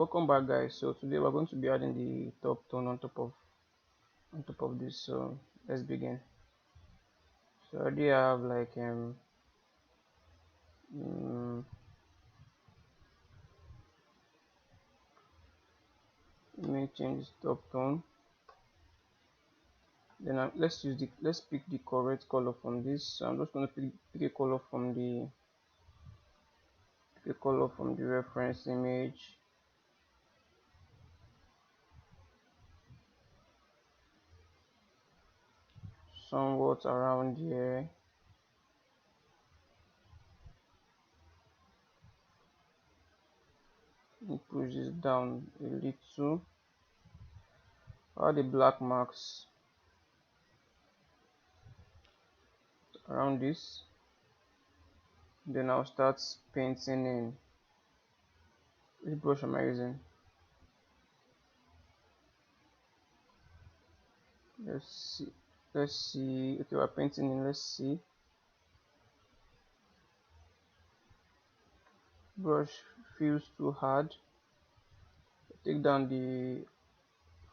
Welcome back, guys. So today we're going to be adding the top tone on top of this. So let's begin. So I already have like mm, let me change this top tone. Then let's pick the correct color from this. So I'm just going to pick a color from the reference image. Somewhat around here. And push this down a little. All the black marks around this. Then I'll start painting in. Which brush am I using? Let's see. Okay, we're painting in. Let's see. Brush feels too hard. Take down the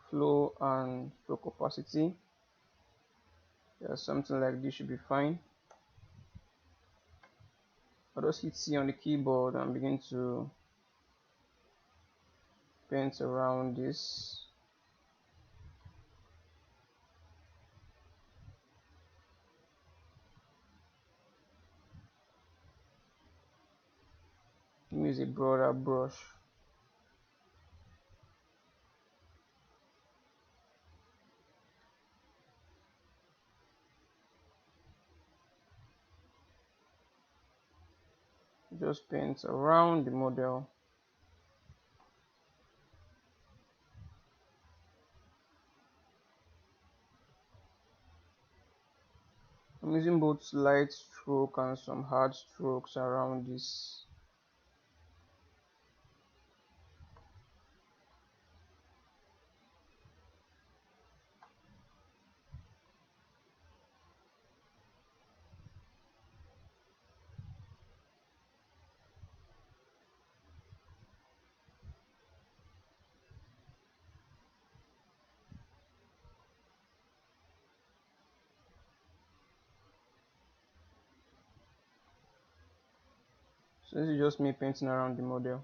flow and stroke opacity. Yeah, something like this should be fine. I'll just hit C on the keyboard and begin to paint around this. Use a broader brush. Just paint around the model. I'm using both light stroke and some hard strokes around this. So this is just me painting around the model.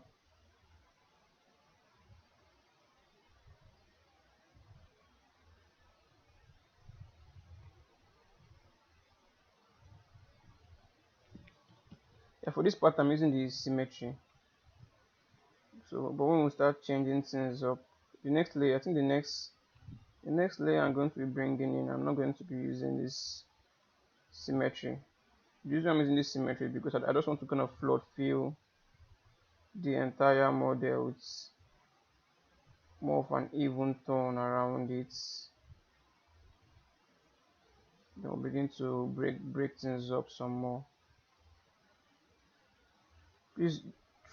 Yeah, for this part I'm using the symmetry. So but when we start changing things up, the next layer, I think the next layer I'm going to be bringing in, I'm not going to be using this symmetry. The reason I'm using this symmetry is because I just want to kind of flood fill the entire model with more of an even tone around it. Then we'll begin to break things up some more. Please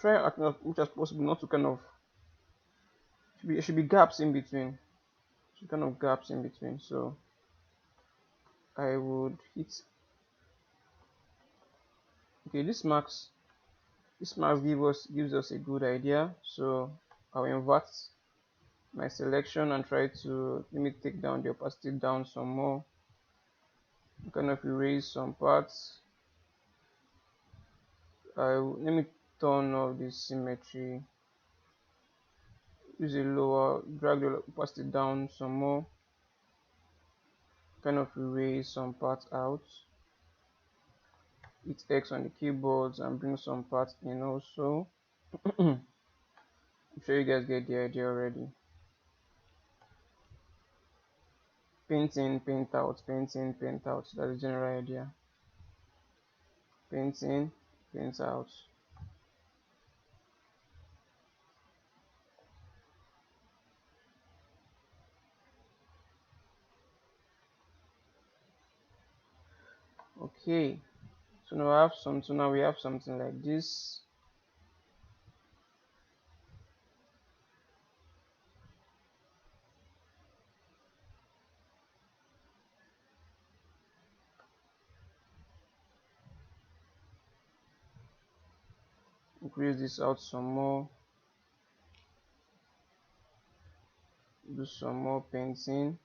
try as much as possible not to kind of it should be gaps in between. Kind of gaps in between. So I would hit okay. This marks gives us a good idea. So I'll invert my selection and try to let me take down the opacity down some more. Kind of erase some parts. Let me turn off the symmetry. Use a lower, drag the opacity down some more. Kind of erase some parts out. Hit X on the keyboards and bring some parts in also. I'm sure you guys get the idea already. Paint in, paint out, paint in, paint out. That's the general idea. Paint in, paint out. Okay. So now we have something like this. Increase this out some more. do some more painting.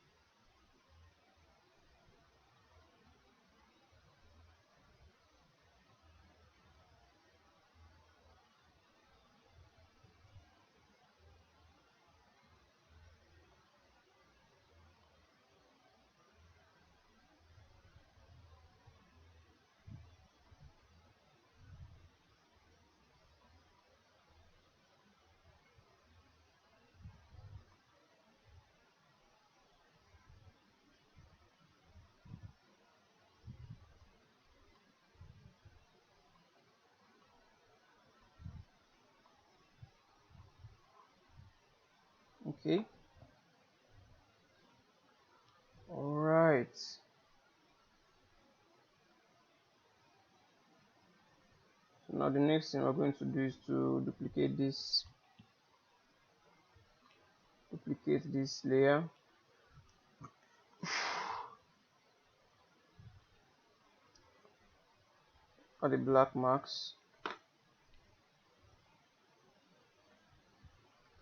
Okay, all right. So now the next thing we're going to do is to duplicate this layer. Add the black marks.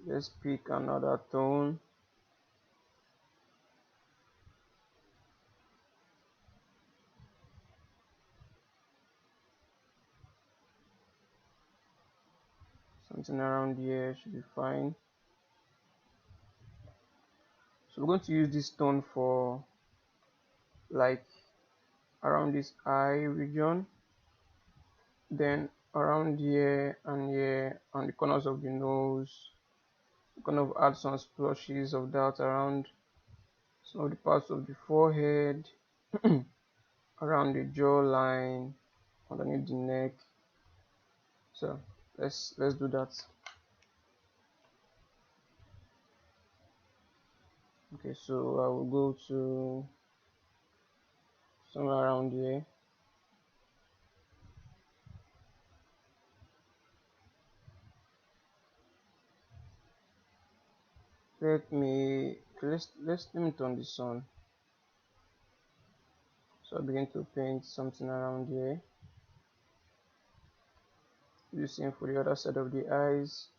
Let's pick another tone. Something around here should be fine. So we're going to use this tone for like around this eye region, then around here and here on the corners of the nose. We're going to add some splashes of that around some of the parts of the forehead, around the jawline, underneath the neck. So let's do that. Okay, so I will go to somewhere around here. Let me turn this on. So I begin to paint something around here. Do the same for the other side of the eyes.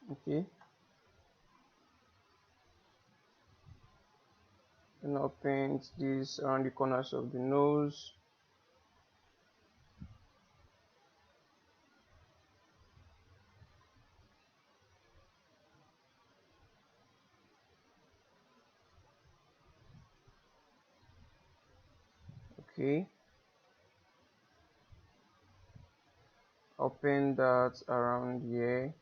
Okay. And I'll paint this around the corners of the nose. Okay. I'll paint that around here.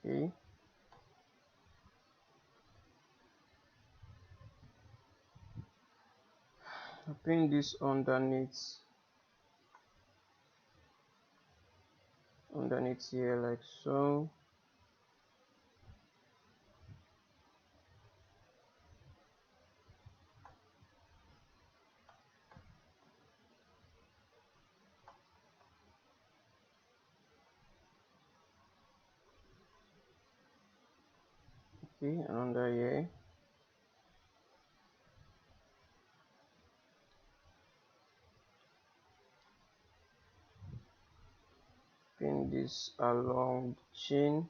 Okay. I'll paint this underneath here like so. Okay, and under here. Paint this along the chin.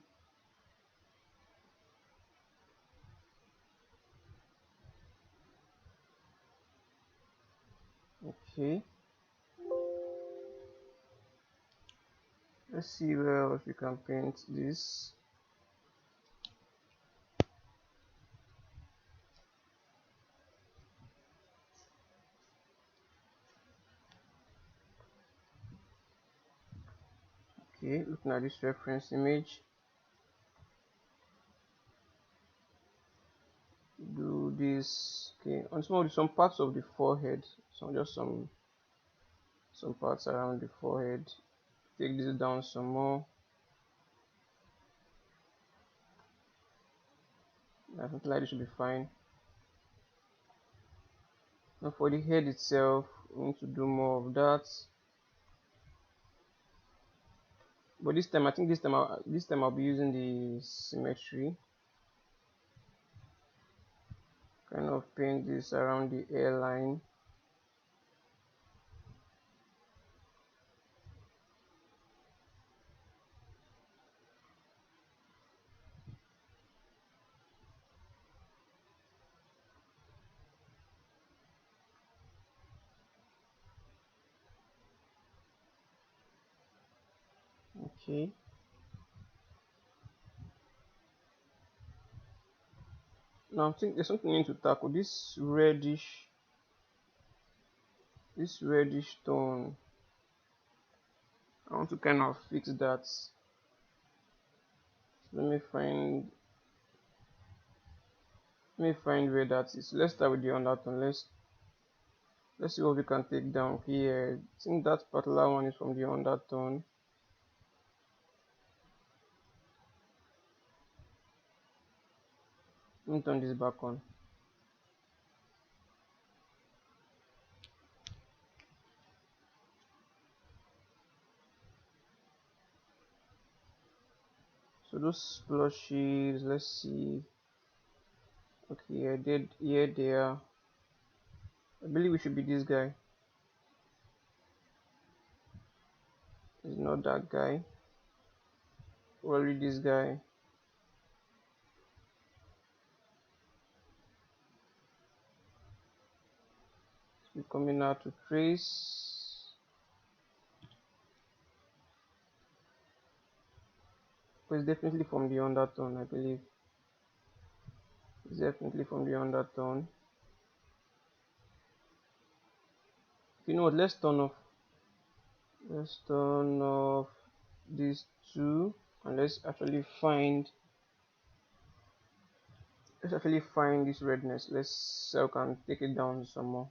Okay. Let's see where else we can paint this. Okay, looking at this reference image, do this. Okay, on some parts of the forehead, some parts around the forehead. Take this down some more. Something like this should be fine. Now for the head itself, we need to do more of that. But this time, I think this time I'll be using the symmetry. Kind of paint this around the airline. Okay. Now I think there's something I need to tackle. This reddish tone. I want to kind of fix that. So let me find where that is. Let's start with the undertone. Let's see what we can take down here. I think that particular one is from the undertone. Let me turn this back on. So those plushies, let's see. Okay, I did here there. I believe it should be this guy. It's not that guy. Probably this guy. We're coming out to trace. But it's definitely from the undertone, I believe. It's definitely from the undertone. You know what? Let's turn off these two, and let's actually find this redness. Let's so I can take it down some more.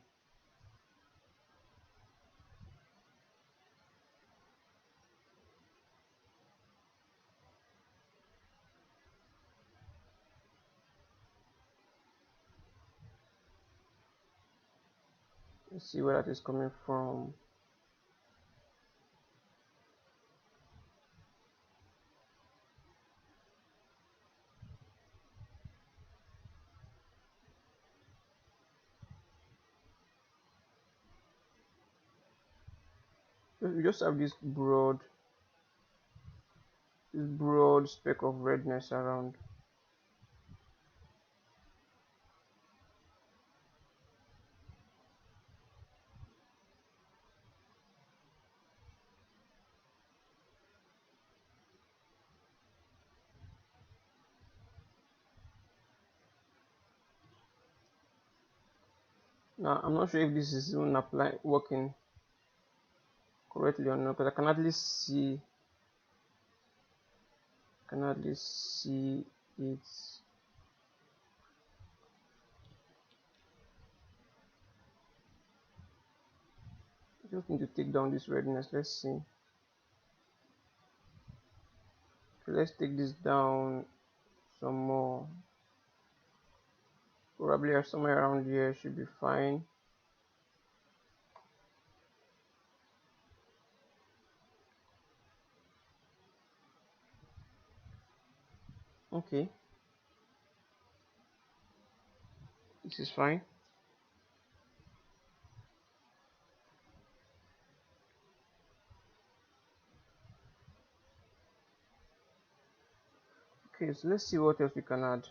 Let's see where that is coming from. We just have this broad speck of redness around. Now I'm not sure if this is even working correctly or not, because I can hardly see it. Just need to take down this redness. Let's see. Okay, let's take this down some more. Probably somewhere around here should be fine. Okay, this is fine. Okay, so let's see what else we can add.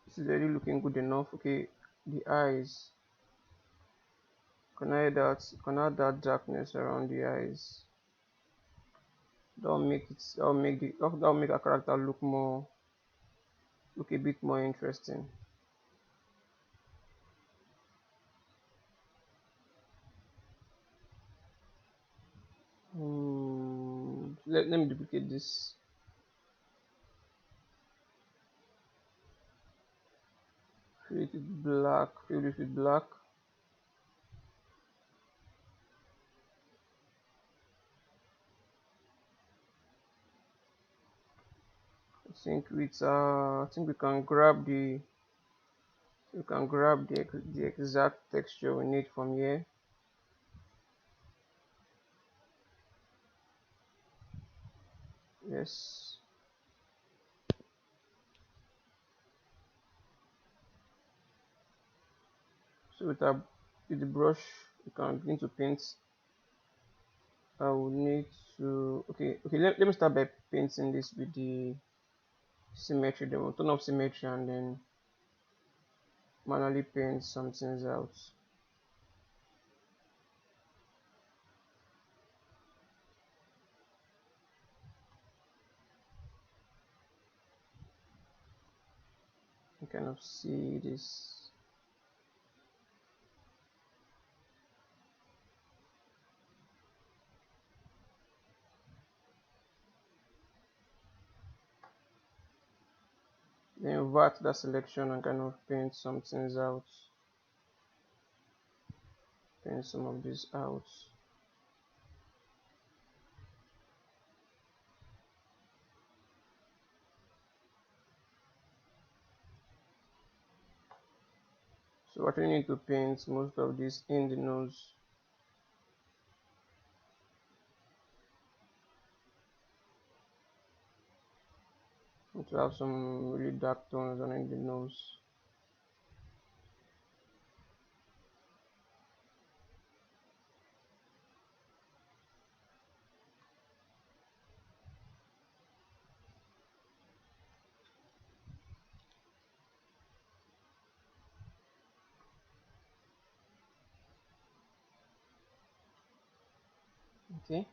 This is already looking good enough. Okay, the eyes. Can add that darkness around the eyes. That'll make our character look a bit more interesting. Let me duplicate this. Fill it with black. I think we can grab the You can grab the exact texture we need from here. Yes. So with the brush, you can begin to paint. I will need to let me start by painting this with the symmetry. Then we'll turn off symmetry and then manually paint some things out. You kind of see this. Then revert that selection and kind of paint some things out. Paint some of this out. So I actually need to paint most of this in the nose. To have some really dark tones on the nose. Okay.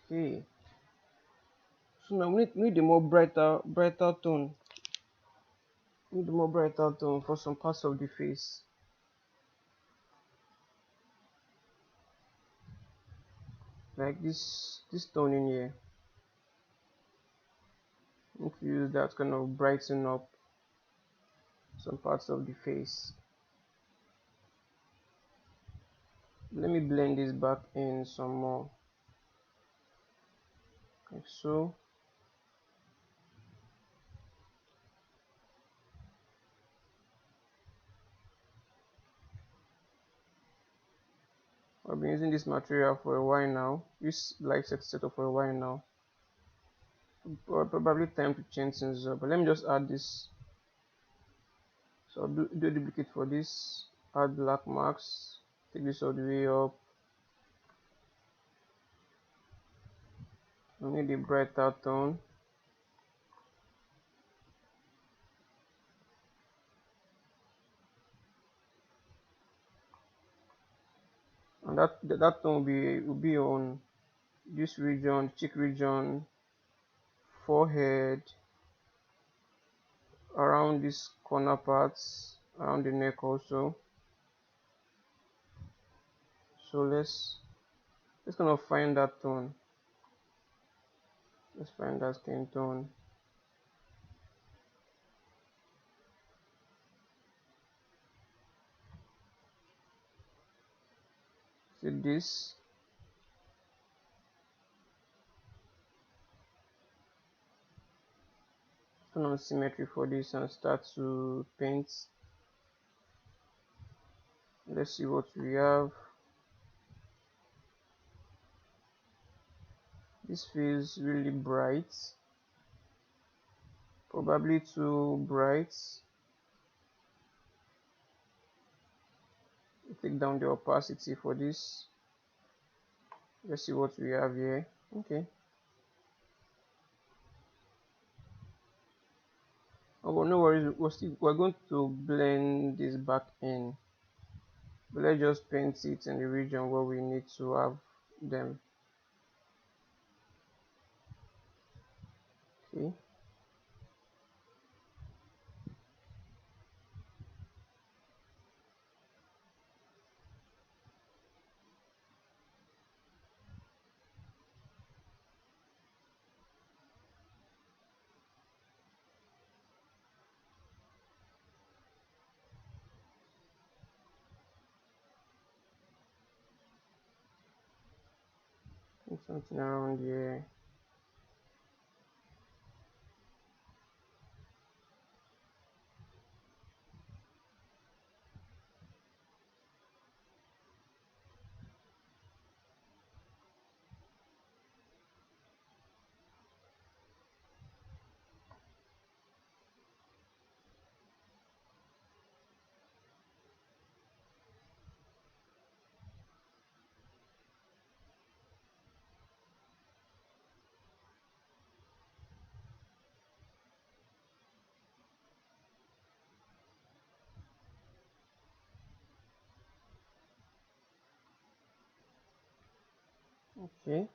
Okay. So now we need a more brighter tone. We need a more brighter tone for some parts of the face. Like this tone in here. We need to use that kind of brighten up some parts of the face. Let me blend this back in some more. Like so. I've been using this material for a while now. This light setup for a while now. Probably time to change things up. But let me just add this. So I'll do a duplicate for this. Add black marks. Take this all the way up. I need a brighter tone. And that tone will be on this region, cheek region, forehead, around this corner parts, around the neck also. So let's kind of find that tone. Let's find that skin tone. See this. Turn on symmetry for this and start to paint. Let's see what we have. This feels really bright. Probably too bright. Take down the opacity for this. Let's see what we have here. Okay. Oh, well, no worries. We're going to blend this back in. But let's just paint it in the region where we need to have them. Okay. something around here. Okay,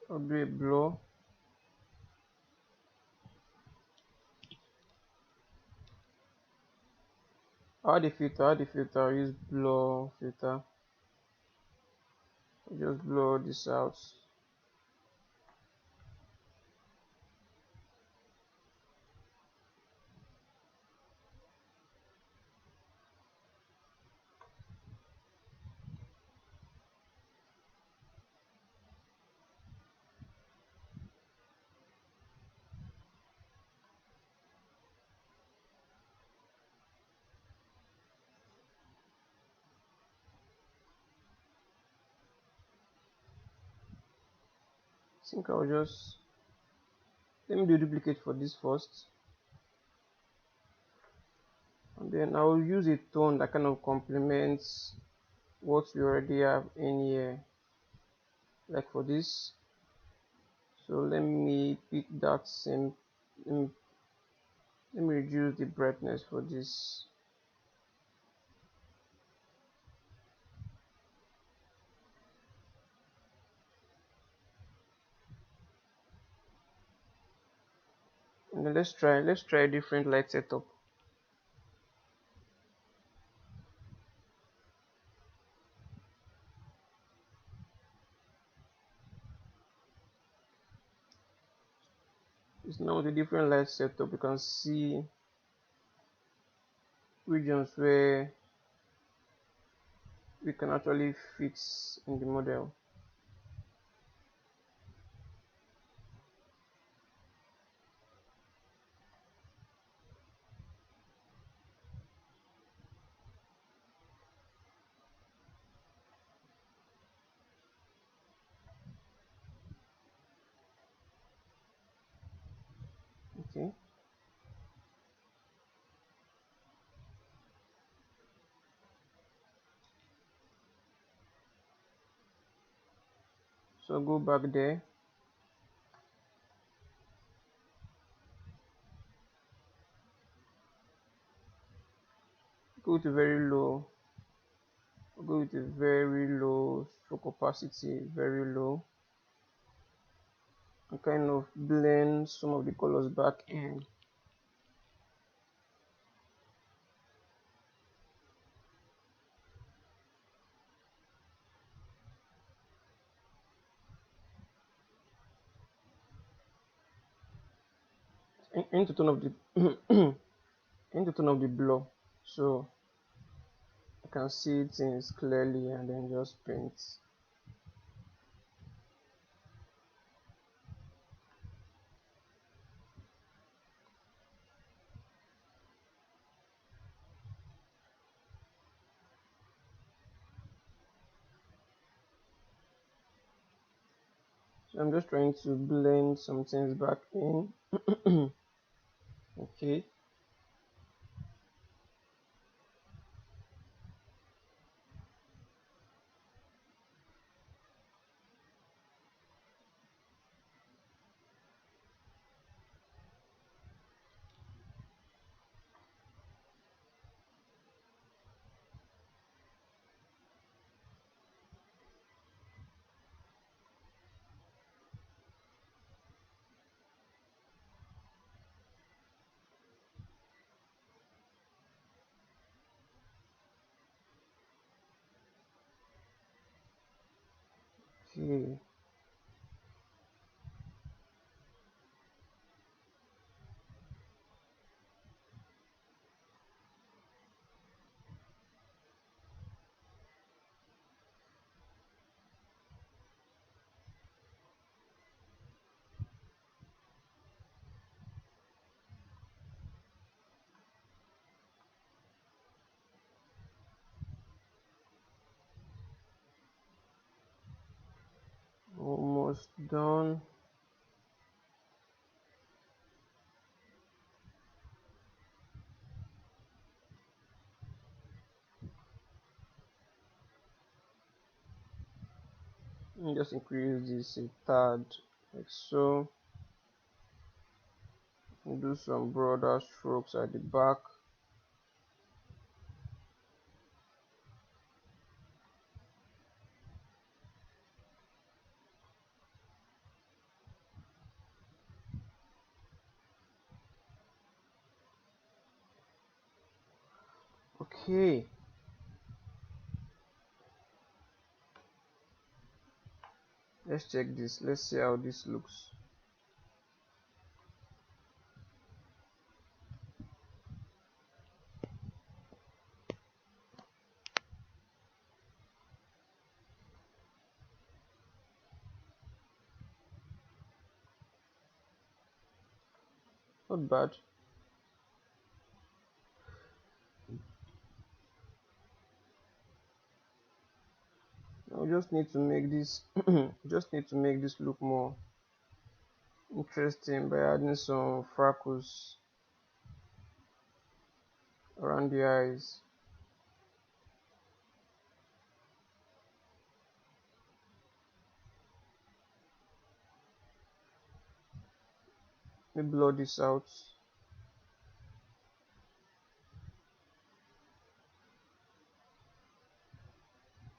I'll do a blur. Add the filter, I'll use blur filter. I'll just blur this out. I think I'll just let me do duplicate for this first, and then I'll use a tone that kind of complements what we already have in here, like for this. So let me pick that same. Let me reduce the brightness for this. And then let's try a different light setup. It's now with a different light setup. You can see regions where we can actually fix in the model. Okay, so go back there, go to very low, go with a very low stroke opacity, very low, and kind of blend some of the colors back in. Into tone of the into tone of the blur, so I can see things clearly, and then just paint. So I'm just trying to blend some things back in. Okay, okay. done. Just increase this a tad, like so. Do some broader strokes at the back. Okay. Let's check this. Let's see how this looks. Not bad. Now we just need to make this just need to make this look more interesting by adding some freckles around the eyes. Let me blur this out.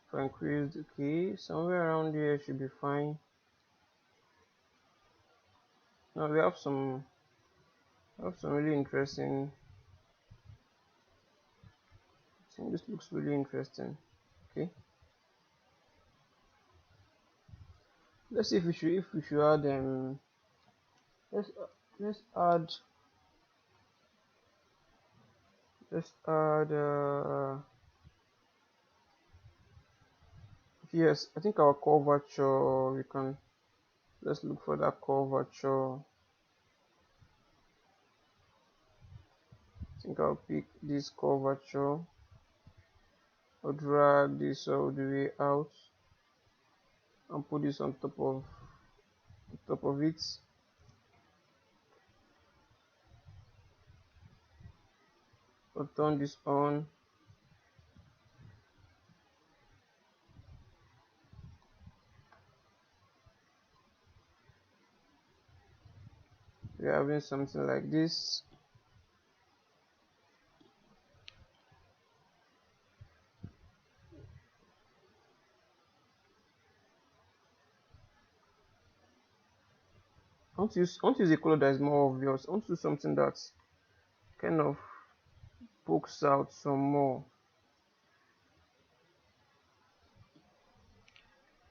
If I increase, okay, somewhere around here should be fine. Now we have some really interesting. I think this looks really interesting. Okay, let's see if we should add let's let's add let's add yes, I think our curvature, we can, let's look for that curvature. I think I'll pick this curvature. I'll drag this all the way out and put this on top of it. I'll turn this on. We're having something like this. I want to use a color that is more obvious. I want to do something that kind of pokes out some more.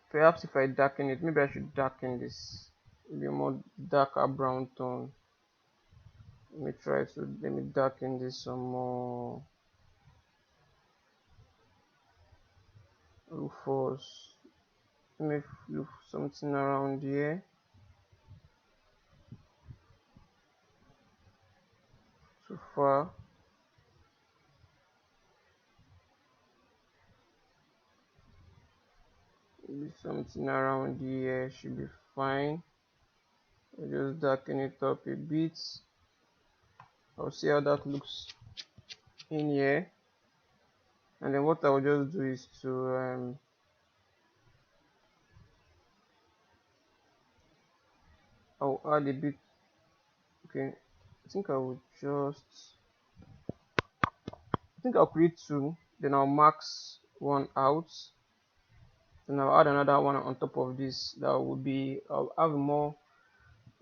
Perhaps if I darken it, maybe I should darken this. Maybe a more darker brown tone. Let me darken this some more. Rufus. Let me look something around here. So far. Maybe something around here should be fine. I'll just darken it up a bit. I'll see how that looks in here. And then what I'll just do is to I'll add a bit. Okay, I think I'll create two, then I'll max one out, then I'll add another one on top of this. That would be, I'll have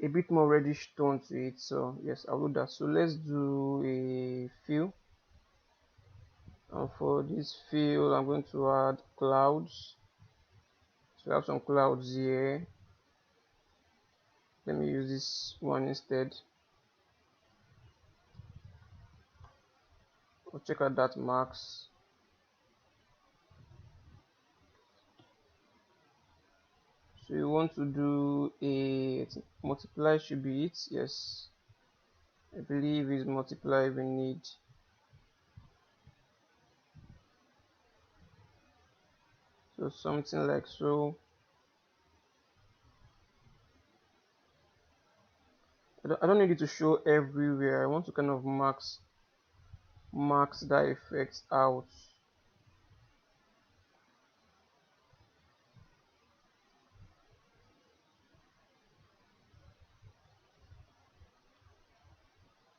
a bit more reddish tone to it. So yes, I'll do that. So let's do a fill, and for this fill I'm going to add clouds. So I have some clouds here. Let me use this one instead. I'll check out that max. So you want to do a multiply, should be it. Yes, I believe is multiply we need. So something like so. I don't need it to show everywhere. I want to kind of max that effect out.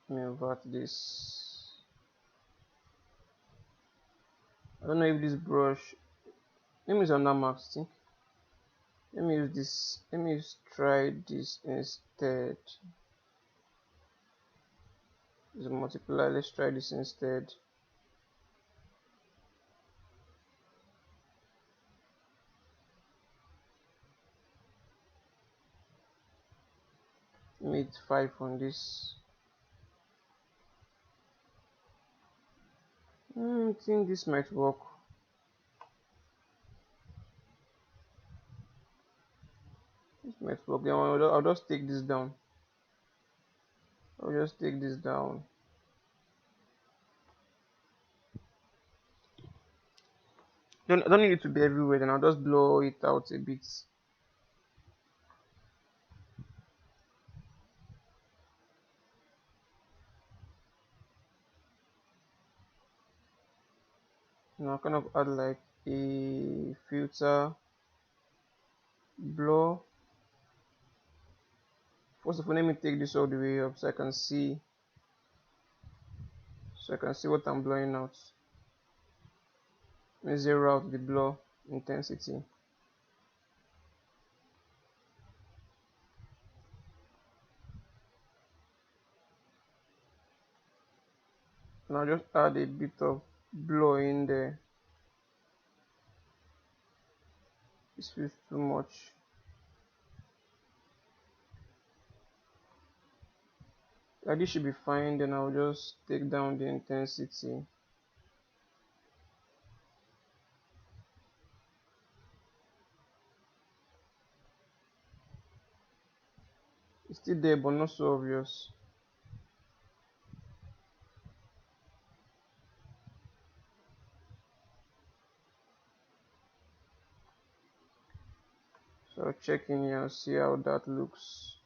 Let me invert this. I don't know if this brush. Let me use another max thing. Let me use this. Let me try this instead. Use a multiply. Let's try this instead. Made 5 on this. I think this might work. This might work. Then I'll just take this down. I'll just take this down. I don't need it to be everywhere. Then I'll just blow it out a bit. Now kind of add like a filter blur. First of all, let me take this all the way up so I can see what I'm blowing out. Let me zero out the blur intensity. Now just add a bit of blur in there. This feels too much. Like this should be fine. Then I'll just take down the intensity. It's still there, but not so obvious. So I'll check in here and see how that looks.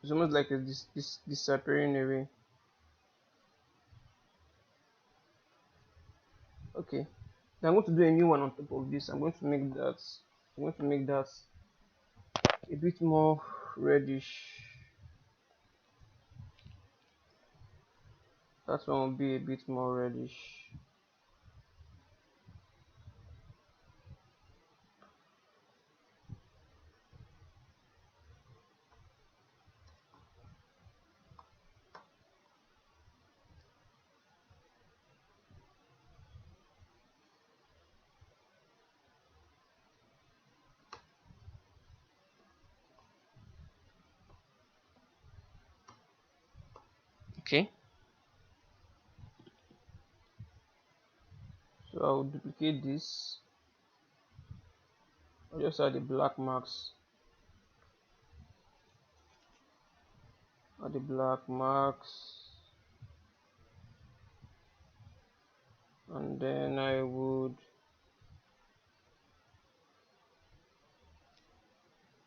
It's almost like it's disappearing away. Okay. Then I'm going to do a new one on top of this. I'm going to make that a bit more reddish. That one will be a bit more reddish. Okay. So I'll duplicate this. I'll just add the black marks. Add the black marks. And then I would,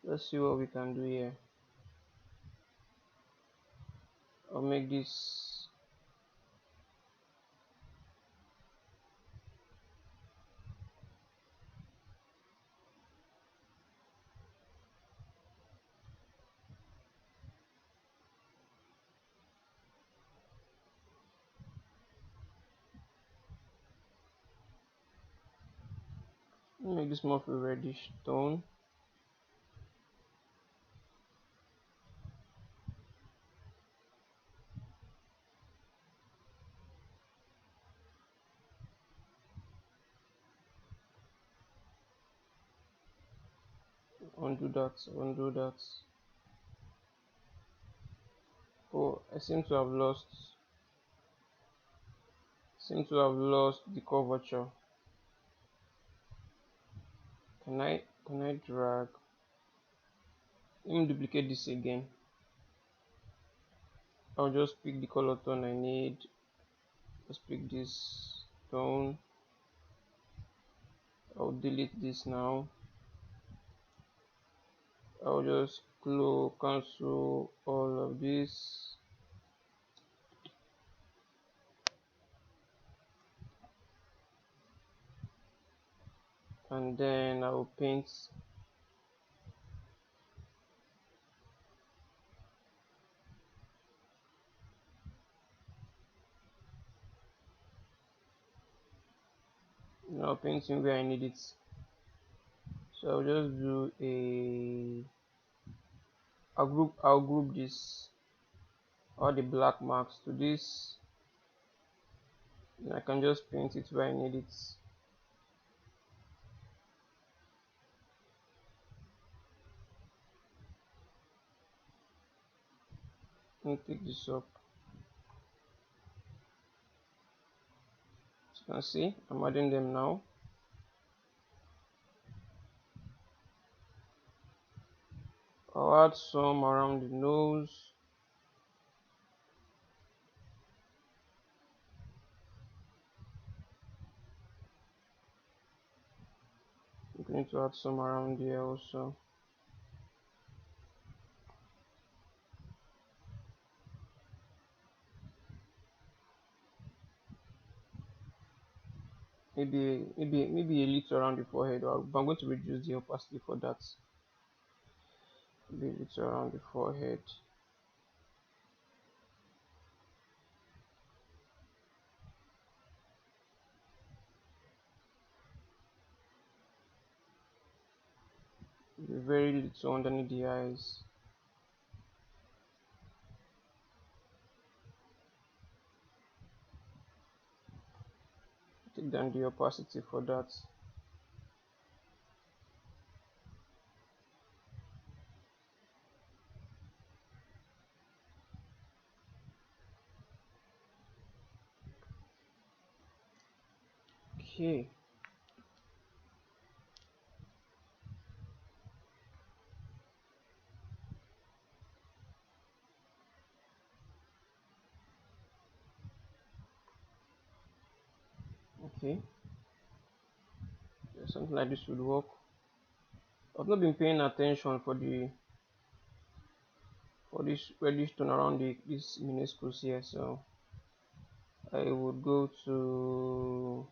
let's see what we can do here. I'll make this more of a reddish tone. Undo that. Oh, I seem to have lost the curvature. Can I drag? Let me duplicate this again. I'll just pick the color tone I need. Let's pick this tone. I'll delete this now. I'll just cancel all of this. And then I will paint now, painting where I need it. So I'll just do I'll group this, all the black marks to this, and I can just paint it where I need it. Let me pick this up. As you can see, I'm adding them now. I'll add some around the nose. I'm going to add some around here also. Maybe a little around the forehead, but I'm going to reduce the opacity for that. Maybe a little around the forehead. Very little underneath the eyes. Take down the opacity for that. Okay. Okay. Yeah, something like this would work. I've not been paying attention for this reddish tone around this meniscus here, so I would go to,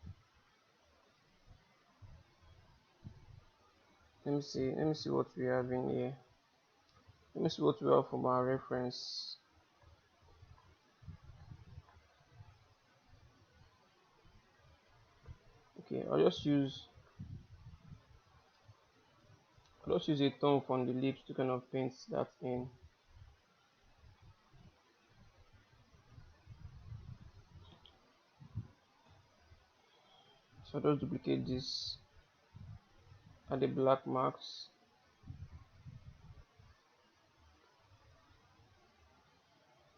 let me see what we have in here. Let me see what we have from our reference. Okay, I'll just use a tone from the lips to kind of paint that in. So I'll just duplicate this, add the black marks.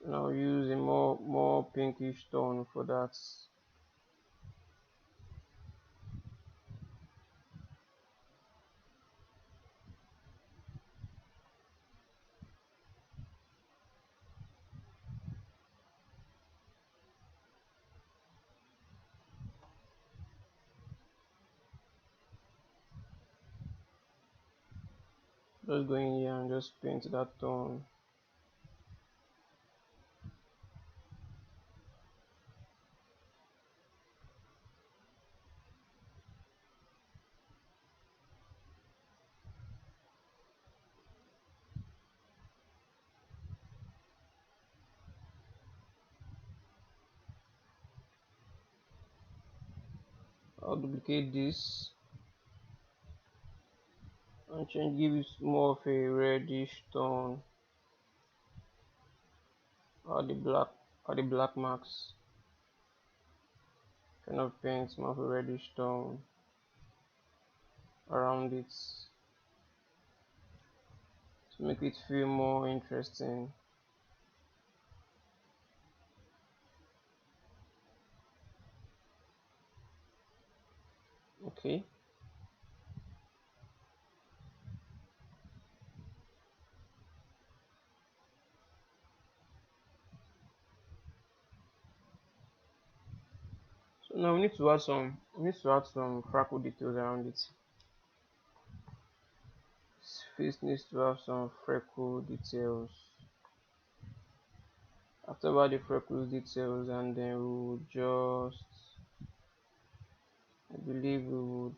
And I'll use a more pinkish tone for that. Just go in here and just paint that tone. I'll duplicate this and give it more of a reddish tone. Or the black marks. Kind of paint more of a reddish tone around it to make it feel more interesting. Okay. So Now we need to add some. We need to add some freckle details around it. This face needs to have some freckle details. After we add the freckle details, and then we will just, I believe we would.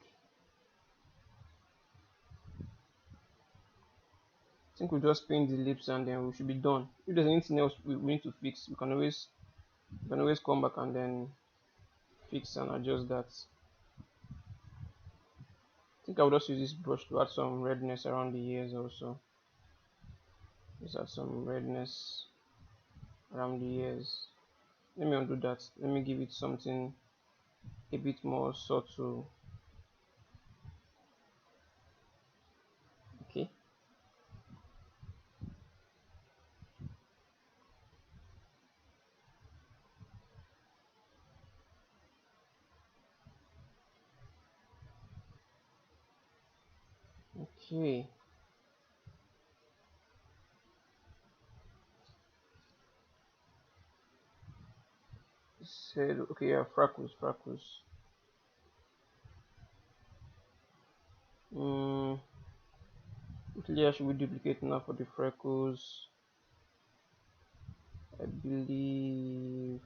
I think we'll just paint the lips and then we should be done. If there's anything else we need to fix, we can always come back and then fix and adjust that. I think I'll just use this brush to add some redness around the ears also. Just add some redness around the ears. Let me undo that. Let me give it something a bit more subtle. Okay. Okay. Said okay, yeah, freckles. Which layer should we duplicate now for the freckles? I believe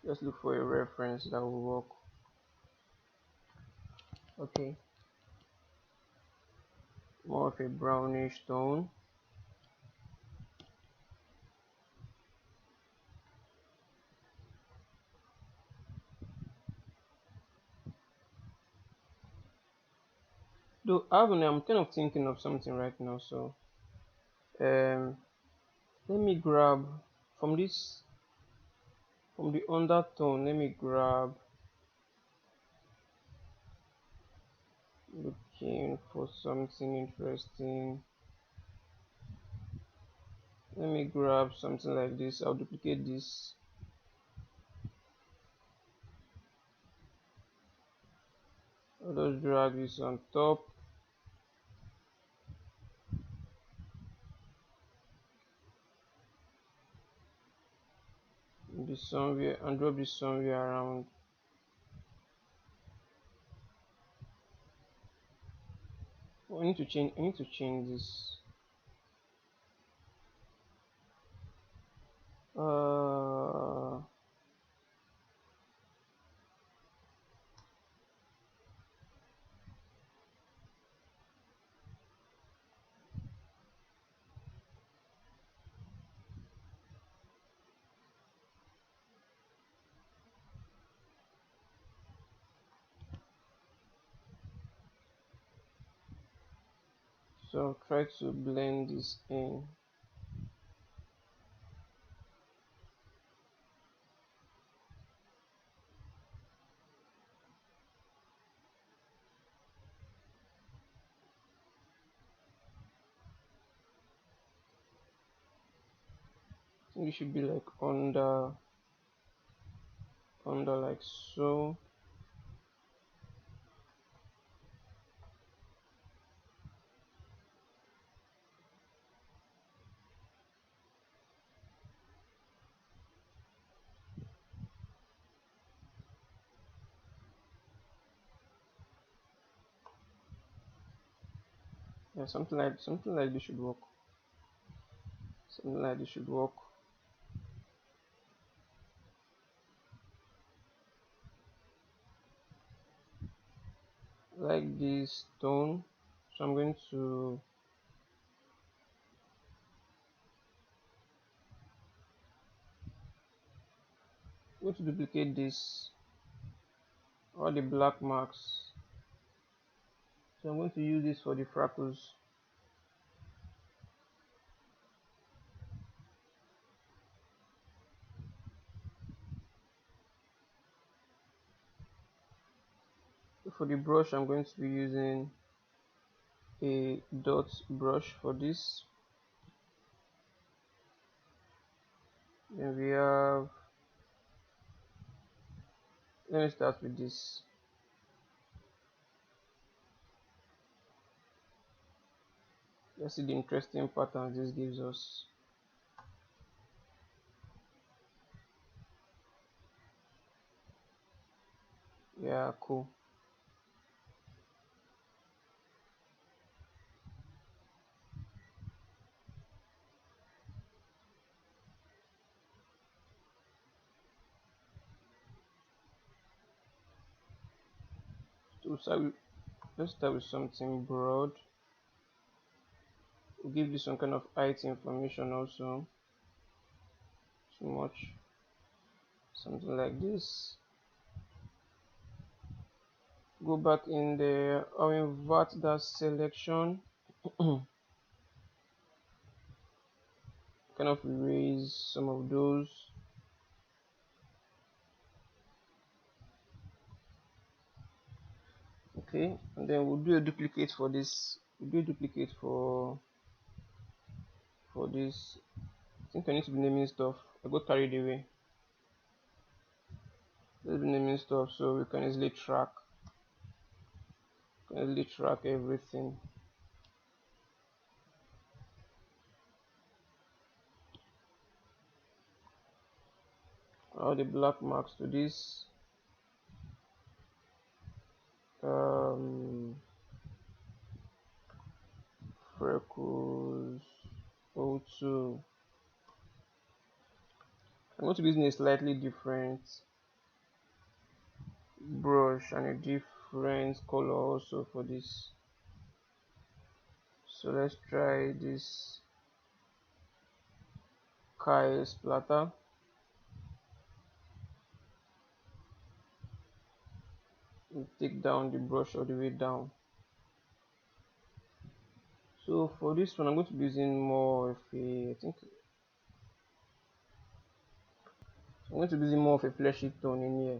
let's look for a reference that will work. Okay, more of a brownish tone. Though I'm kind of thinking of something right now, so let me grab from this, from the undertone, let me grab, looking for something interesting. Let me grab something like this. I'll duplicate this. I'll just drag this on top. This somewhere and drop this somewhere around. Oh, I need to change this. So try to blend this in. I think it should be like under like so. Yeah, something like this should work. Something like this should work. Like this tone. So I'm going to duplicate this, all the black marks. So I'm going to use this for the freckles. For the brush, I'm going to be using a dot brush for this. Then we have, let me start with this. Let's see the interesting patterns this gives us. Yeah, cool. So let's start with something broad. We'll give you some kind of height information also. Too much. Something like this. Go back in there. I'll invert that selection. Kind of erase some of those. Okay, and then we'll do a duplicate for this. We'll do a duplicate for this. I think I need to be naming stuff. I got carried away. Let's be naming stuff so we can easily track. Everything. All the black marks to this. Freckles. Also, I'm going to be using a slightly different brush and a different color also for this. So let's try this Kyle splatter. We'll take down the brush all the way down. So for this one, I'm going to be using more of a, I think I'm going to be using more of a fleshy tone in here.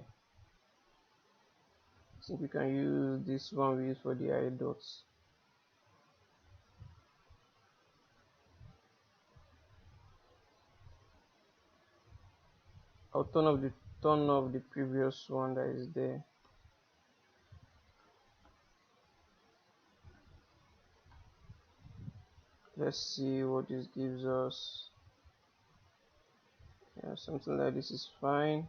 I think we can use this one we use for the eye dots. I'll turn off the previous one that is there. Let's see what this gives us. Yeah, something like this is fine.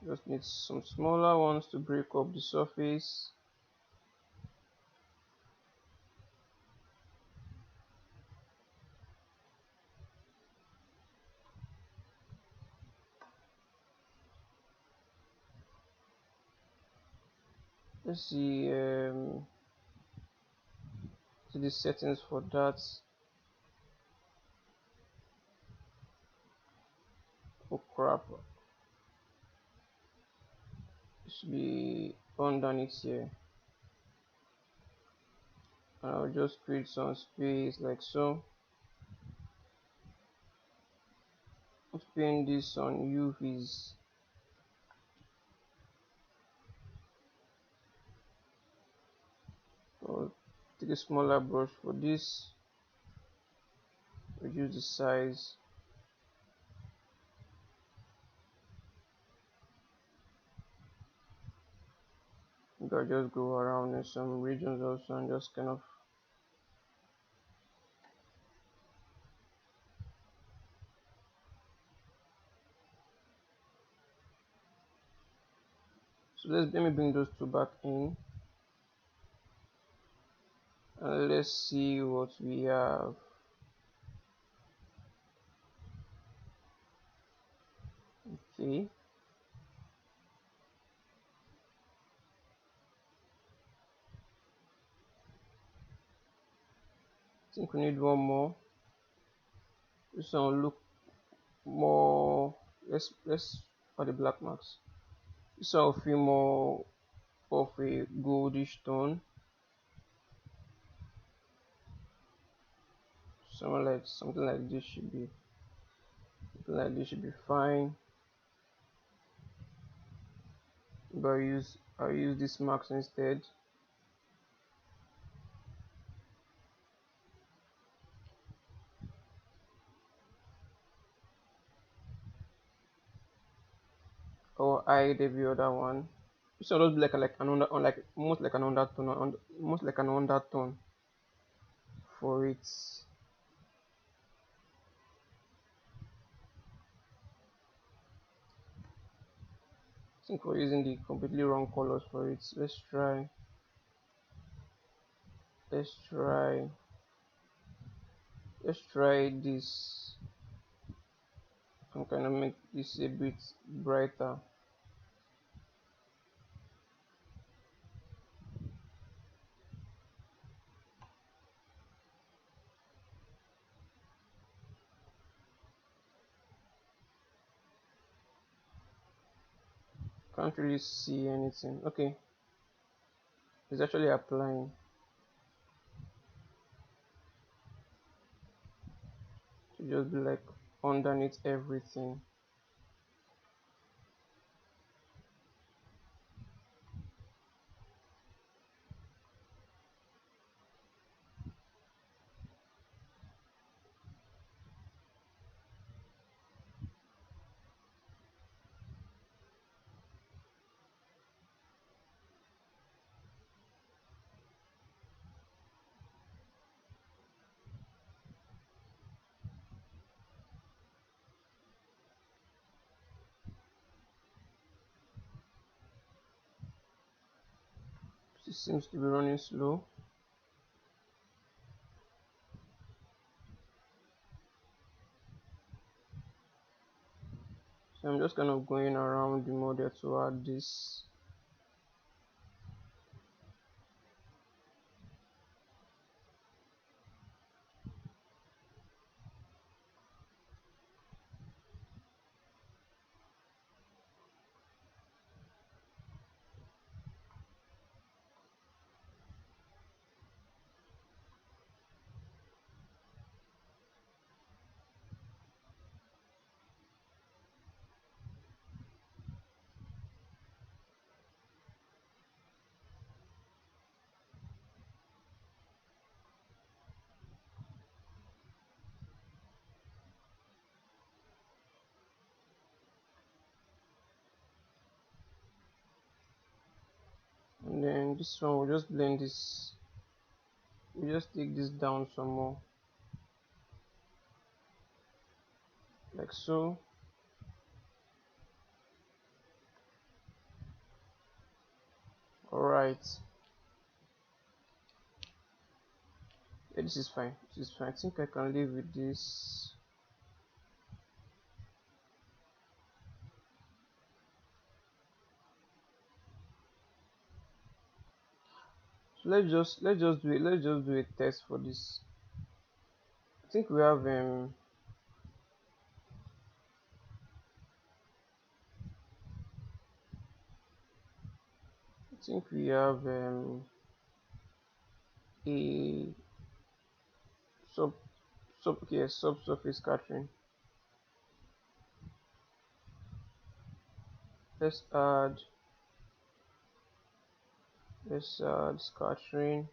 Just need some smaller ones to break up the surface. Let's see the settings for that. Oh crap, it should be underneath here, and I'll just create some space like so. Let's paint this on UVs. I'll take a smaller brush for this, reduce the size. I'll just go around in some regions also and just kind of so let me bring those two back in and let's see what we have. Okay, I think we need one more. This one will look more, let's add the black marks. This one will feel more of a goldish tone. Something like this should be fine. But I'll use these marks instead. Or hide every other one. This one just be like an under, on like almost like an undertone, almost like an undertone for it. I think we're using the completely wrong colors for it. Let's try let's try this and kind of make this a bit brighter. Can't really see anything. Okay, it's actually applying to just be like underneath everything. It seems to be running slow. So I'm just kind of going around the model to add this. And then this one, we'll just blend this. We'll just take this down some more. Like so. Alright. Yeah, this is fine. This is fine. I think I can live with this. So let's just do a test for this. I think we have I think we have a sub subsurface scattering. Let's add scattering.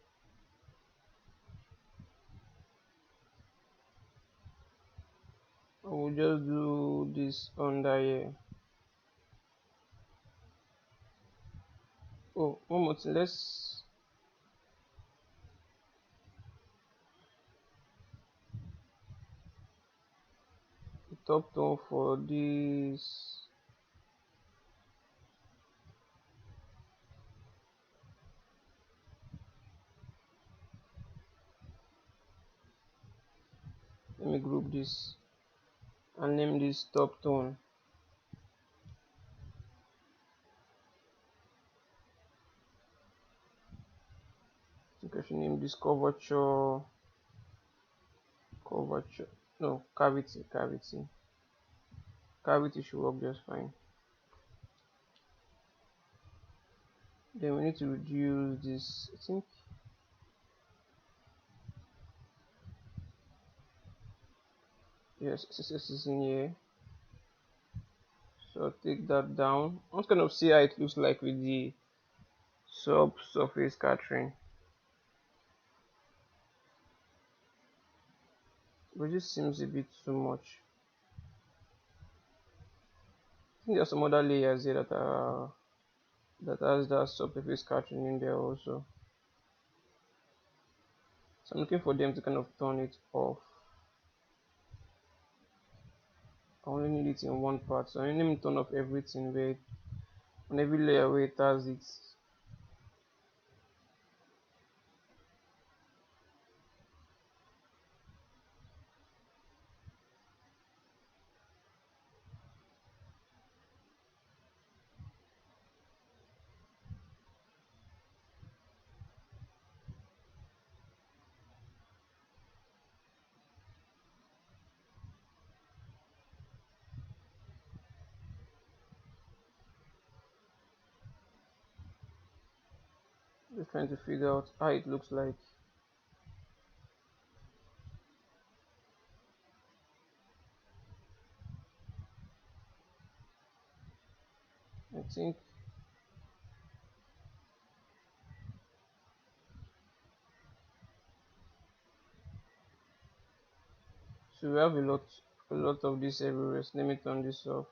And we'll just do this under here. Oh, one more thing. Let's the top tone for this. Let me group this and name this top tone. I think I should name this curvature. No, cavity should work just fine. Then we need to reduce this. I think yes, SSS is in here. So take that down. I'm just gonna see how it looks like with the subsurface scattering. But this seems a bit too much. I think there are some other layers here that are that has that subsurface catching in there also. So I'm looking for them to kind of turn it off. I only need it in one part, so I need to turn off everything where on every layer where it has it. Just trying to figure out how it looks like. I think so. We have a lot of this everywhere. So let me turn this off.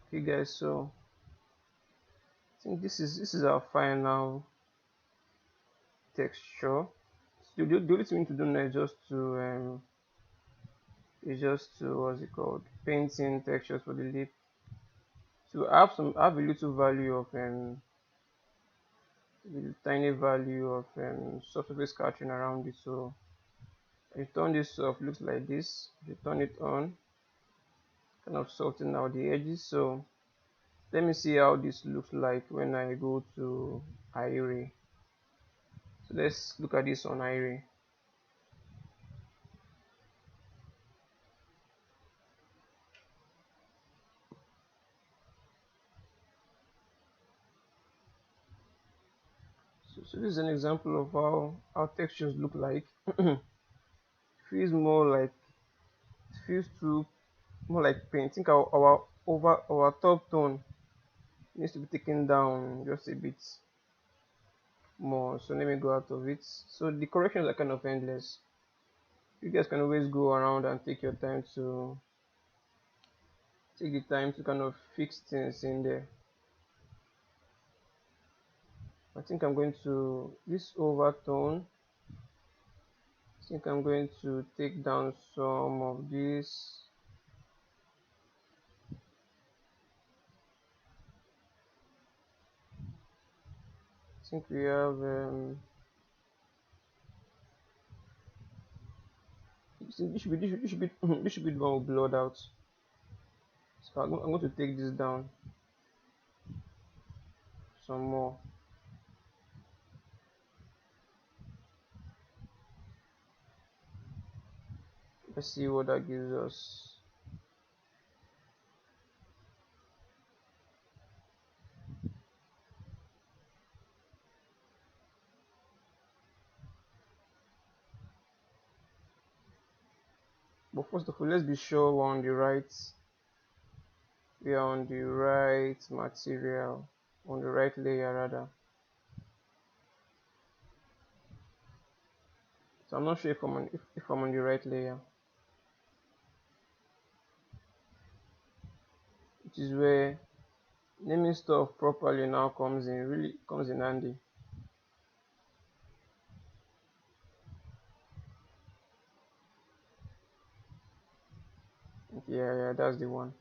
Okay, guys. So I think this is our final texture. So the only thing we need to do now is just to what's it called, painting textures for the lip. So I have a little value of a tiny value of surface catching around it. So if you turn this off, looks like this. If you turn it on, kind of sorting out the edges. So let me see how this looks like when I go to Iray. So let's look at this on Iray. So this is an example of how textures look like. Feels more like it feels too more like paint. I think our top tone needs to be taken down just a bit more. So let me go out of it. So the corrections are kind of endless. You guys can always go around and take the time to kind of fix things in there. I think I'm going to this overtone. I think I'm going to take down some of this. I think we have this should be this should be the one with blurred out. So I'm going to take this down some more. Let's see what that gives us. But first of all, let's be sure we are on the right material, on the right layer rather. So I'm not sure if I'm on the right layer, which is where naming stuff properly now comes in handy. Yeah, that's the one.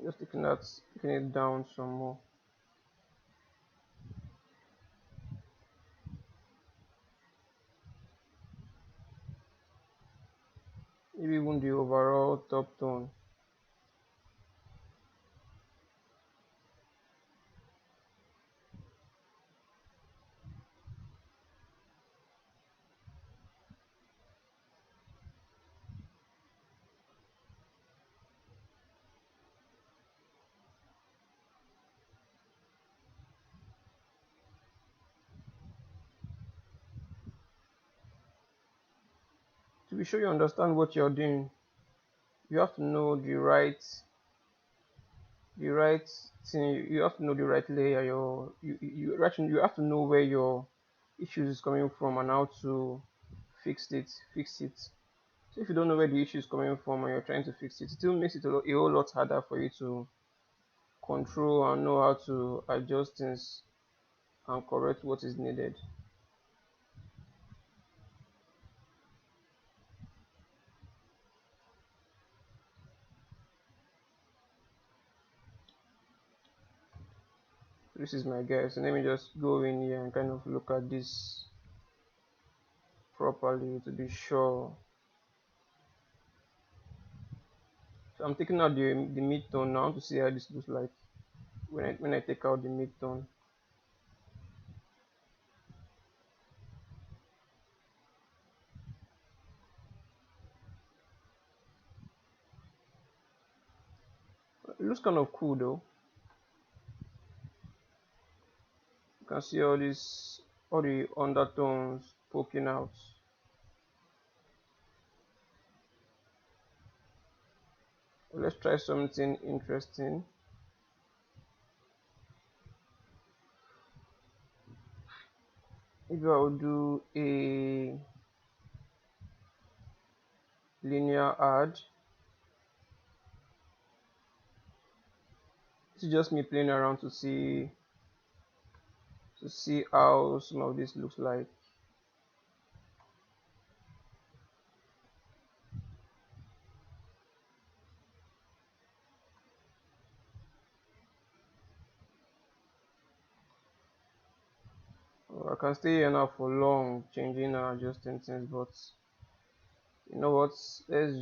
I think just taking it down some more. maybe even the overall top tone. To be sure you understand what you're doing, you have to know the right thing. You have to know the right layer. You have to know where your issues is coming from and how to fix it. So if you don't know where the issue is coming from and you're trying to fix it, it still makes it a whole lot harder for you to control and know how to adjust things and correct what is needed. This is my guy. So let me just go in here and kind of look at this properly to be sure. So I'm taking out the mid-tone now to see how this looks like when I take out the mid-tone. It looks kind of cool though. You can see all the undertones poking out. Let's try something interesting. Maybe I'll do a linear add. This is just me playing around to see how some of this looks like. I can stay here now for long changing and adjusting things, but you know what, let's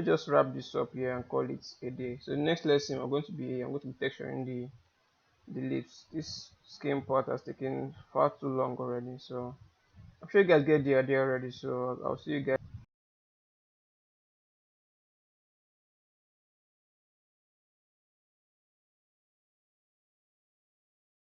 just wrap this up here and call it a day. So the next lesson I'm going to be texturing the lips. This skin part has taken far too long already, so I'm sure you guys get the idea already. So I'll see you guys